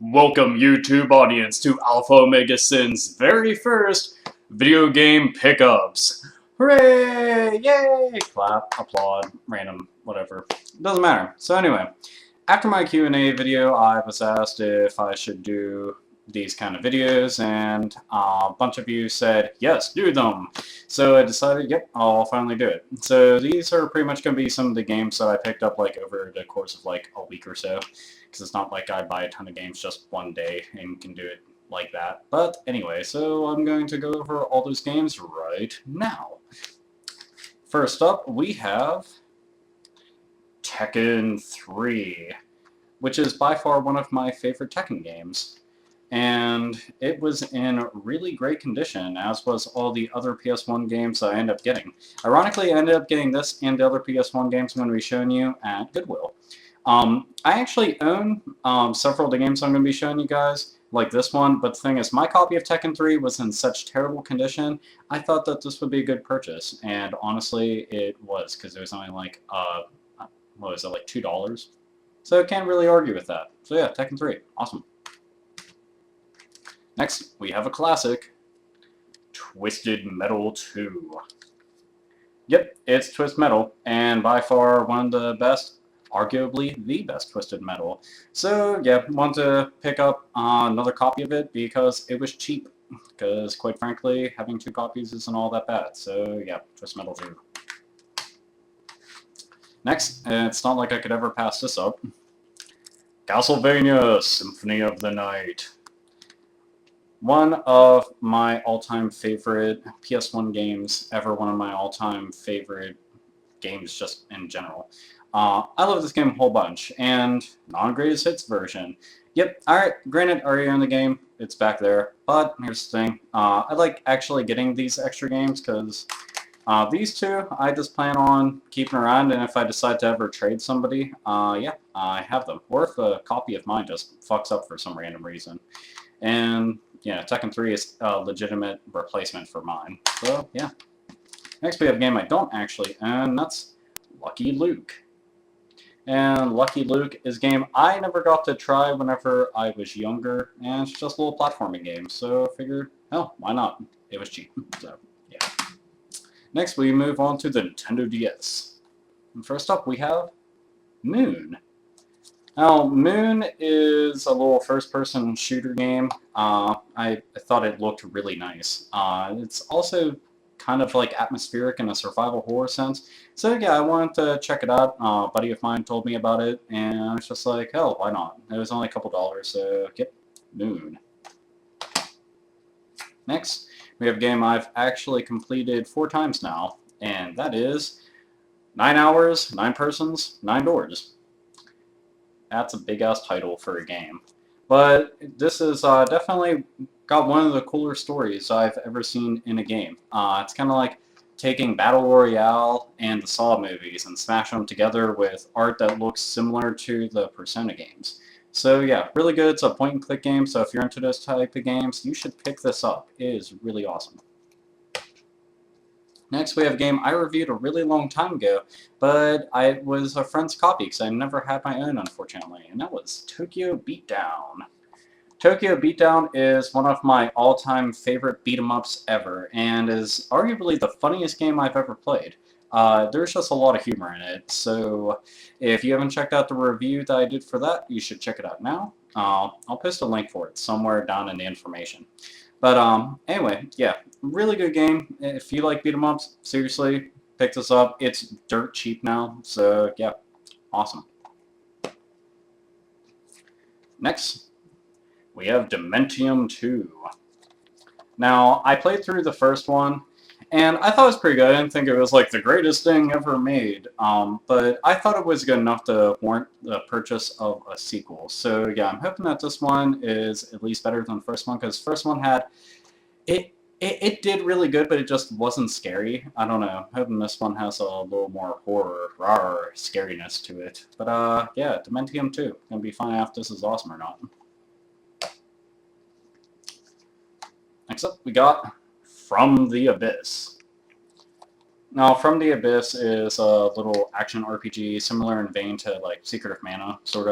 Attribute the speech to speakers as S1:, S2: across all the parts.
S1: Welcome, YouTube audience, to Alpha Omega Sin's very first video game pickups. Hooray! Yay! Clap, applaud, random, whatever. Doesn't matter. So anyway, after my Q&A video, I was asked if I should do these kind of videos, and a bunch of you said, yes, do them. So I decided, yep, I'll finally do it. So these are pretty much going to be some of the games that I picked up like over the course of like a week or so. Because it's not like I buy a ton of games just one day and can do it like that. But anyway, so I'm going to go over all those games right now. First up, we have Tekken 3, which is by far one of my favorite Tekken games. And it was in really great condition, as was all the other PS1 games I ended up getting. Ironically, I ended up getting this and the other PS1 games I'm going to be showing you at Goodwill. I actually own several of the games I'm going to be showing you guys, like this one, but the thing is, my copy of Tekken 3 was in such terrible condition, I thought that this would be a good purchase, and honestly, it was, because it was only like, what was it, like $2? So I can't really argue with that. So yeah, Tekken 3, awesome. Next, we have a classic, Twisted Metal 2. Yep, it's Twist Metal, and by far one of the best, arguably the best Twisted Metal. So yeah, want to pick up another copy of it because it was cheap. Because quite frankly, having two copies isn't all that bad. So yeah, Twist Metal 2. Next, it's not like I could ever pass this up. Castlevania Symphony of the Night. One of my all-time favorite PS1 games ever, one of my all-time favorite games just in general. I love this game a whole bunch, and non-greatest hits version. Yep, alright, granted, already in the game, it's back there, but here's the thing, I like actually getting these extra games, because these two, I just plan on keeping around, and if I decide to ever trade somebody, yeah, I have them. Or if a copy of mine just fucks up for some random reason. And, yeah, Tekken 3 is a legitimate replacement for mine. So, yeah. Next we have a game I don't actually own, and that's Lucky Luke. And Lucky Luke is a game I never got to try whenever I was younger, and it's just a little platforming game, so I figured, hell, why not? It was cheap, so, yeah. Next, we move on to the Nintendo DS. And first up, we have Moon. Now, Moon is a little first-person shooter game. I thought it looked really nice. It's also kind of like atmospheric in a survival horror sense. So yeah, I wanted to check it out. A buddy of mine told me about it, and I was just like, hell, why not? It was only a couple dollars, so yep, Moon. Next, we have a game I've actually completed 4 times now, and that is 9 hours, 9 persons, 9 doors. That's a big-ass title for a game. But this is definitely got one of the cooler stories I've ever seen in a game. It's kind of like taking Battle Royale and the Saw movies and smashing them together with art that looks similar to the Persona games. So yeah, really good. It's a point-and-click game, so if you're into this type of games, you should pick this up. It is really awesome. Next, we have a game I reviewed a really long time ago, but it was a friend's copy because I never had my own, unfortunately, and that was Tokyo Beatdown. Tokyo Beatdown is one of my all-time favorite beat-em-ups ever, and is arguably the funniest game I've ever played. There's just a lot of humor in it, so if you haven't checked out the review that I did for that, you should check it out now. I'll post a link for it somewhere down in the information. But anyway, yeah, really good game. If you like beat-em-ups, seriously, pick this up. It's dirt cheap now, so yeah, awesome. Next, we have Dementium 2. Now, I played through the first one, and I thought it was pretty good. I didn't think it was like the greatest thing ever made, but I thought it was good enough to warrant the purchase of a sequel. So yeah, I'm hoping that this one is at least better than the first one, because the first one had, it did really good, but it just wasn't scary. I don't know. I'm hoping this one has a little more horror, scariness to it. But yeah, Dementium 2. Gonna be fine if this is awesome or not. Next up, we got From the Abyss. Now, From the Abyss is a little action RPG similar in vein to like Secret of Mana, sort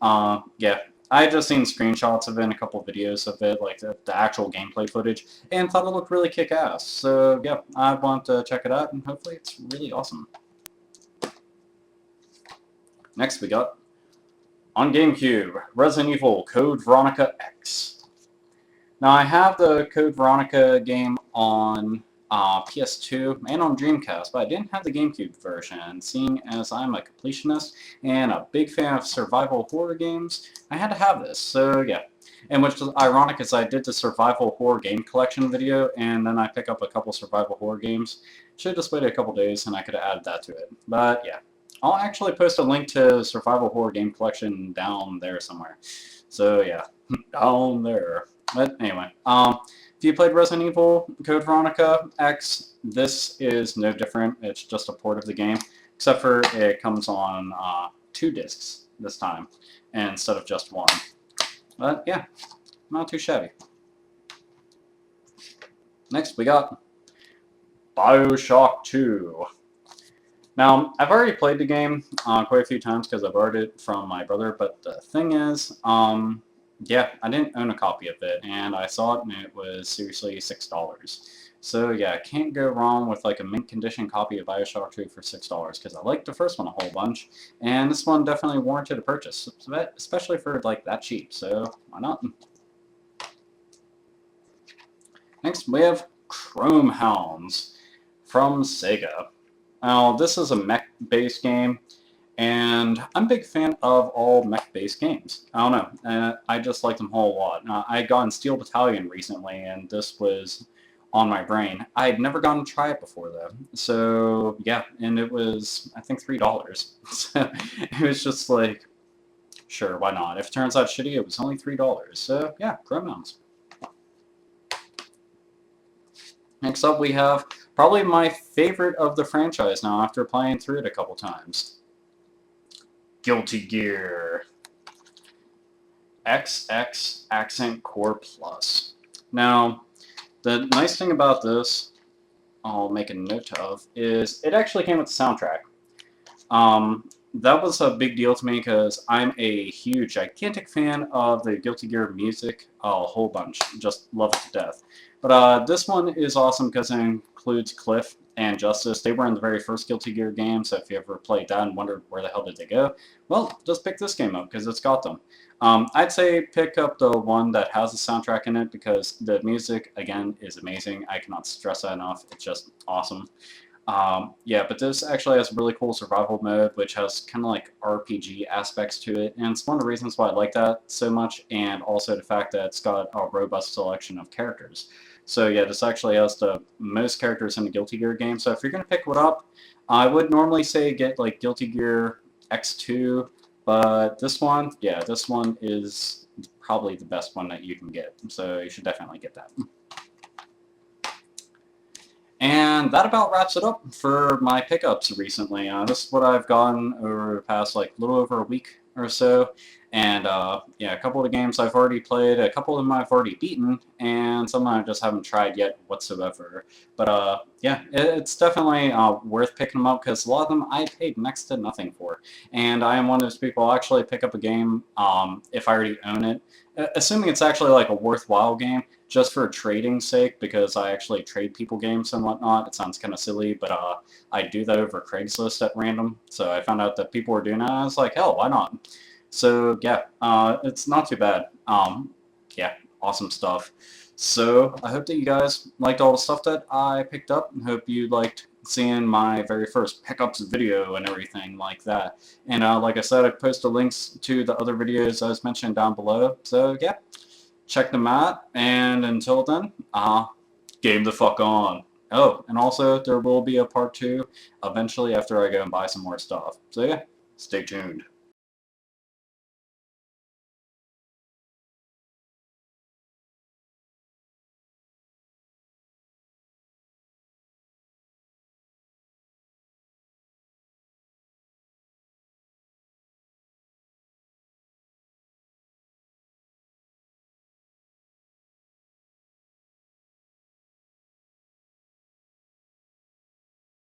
S1: of. Yeah, I had just seen screenshots of it and a couple videos of it, like the actual gameplay footage, and thought it looked really kick-ass. So yeah, I want to check it out, and hopefully it's really awesome. Next we got, on GameCube, Resident Evil Code Veronica X. Now I have the Code Veronica game on PS2 and on Dreamcast, but I didn't have the GameCube version. Seeing as I'm a completionist and a big fan of survival horror games, I had to have this, so yeah. And which is ironic is I did the survival horror game collection video, and then I pick up a couple survival horror games. Should've just waited a couple days and I could've added that to it. But yeah. I'll actually post a link to survival horror game collection down there somewhere. So yeah, down there. But anyway, if you played Resident Evil Code Veronica X, this is no different. It's just a port of the game, except for it comes on 2 discs this time instead of just 1. But yeah, not too shabby. Next we got Bioshock 2. Now, I've already played the game quite a few times because I borrowed it from my brother, but the thing is, yeah, I didn't own a copy of it, and I saw it, and it was seriously $6. So yeah, I can't go wrong with like a mint condition copy of Bioshock 2 for $6, because I liked the first one a whole bunch, and this one definitely warranted a purchase, especially for like that cheap, so why not? Next, we have Chrome Hounds from Sega. Now, this is a mech-based game, and I'm a big fan of all mech-based games. I don't know, I just like them a whole lot. I got in Steel Battalion recently, and this was on my brain. I had never gotten to try it before, though. So, yeah, and it was, I think, $3. So, it was just like, sure, why not? If it turns out shitty, it was only $3. So, yeah, Chrome Hounds. Next up, we have probably my favorite of the franchise now after playing through it a couple times. Guilty Gear XX Accent Core Plus. Now, the nice thing about this, I'll make a note of, is it actually came with the soundtrack. That was a big deal to me because I'm a huge, gigantic fan of the Guilty Gear music, a whole bunch, just love it to death. But this one is awesome because it includes Cliff and Justice. They were in the very first Guilty Gear game, so if you ever played that and wondered where the hell did they go, well, just pick this game up because it's got them. I'd say pick up the one that has the soundtrack in it because the music, again, is amazing. I cannot stress that enough. It's just awesome. Yeah, but this actually has a really cool survival mode, which has kind of like RPG aspects to it, and it's one of the reasons why I like that so much, and also the fact that it's got a robust selection of characters. So yeah, this actually has the most characters in the Guilty Gear game, so if you're going to pick one up, I would normally say get like Guilty Gear X2, but this one, yeah, this one is probably the best one that you can get, so you should definitely get that. And that about wraps it up for my pickups recently. This is what I've gotten over the past like little over a week or so. And yeah, a couple of the games I've already played, a couple of them I've already beaten, and some I just haven't tried yet whatsoever. But yeah, it's definitely worth picking them up because a lot of them I paid next to nothing for. And I am one of those people I'll actually pick up a game if I already own it, assuming it's actually like a worthwhile game, just for trading sake, because I actually trade people games and whatnot. It sounds kind of silly, but I do that over Craigslist at random. So I found out that people were doing that, and I was like, hell, why not? So yeah, it's not too bad. Yeah, awesome stuff. So I hope that you guys liked all the stuff that I picked up, and hope you liked seeing my very first pickups video and everything like that. And like I said, I posted links to the other videos I was mentioning down below. So yeah, check them out, and until then, game the fuck on. Oh, and also there will be a part 2 eventually after I go and buy some more stuff. So yeah, stay tuned.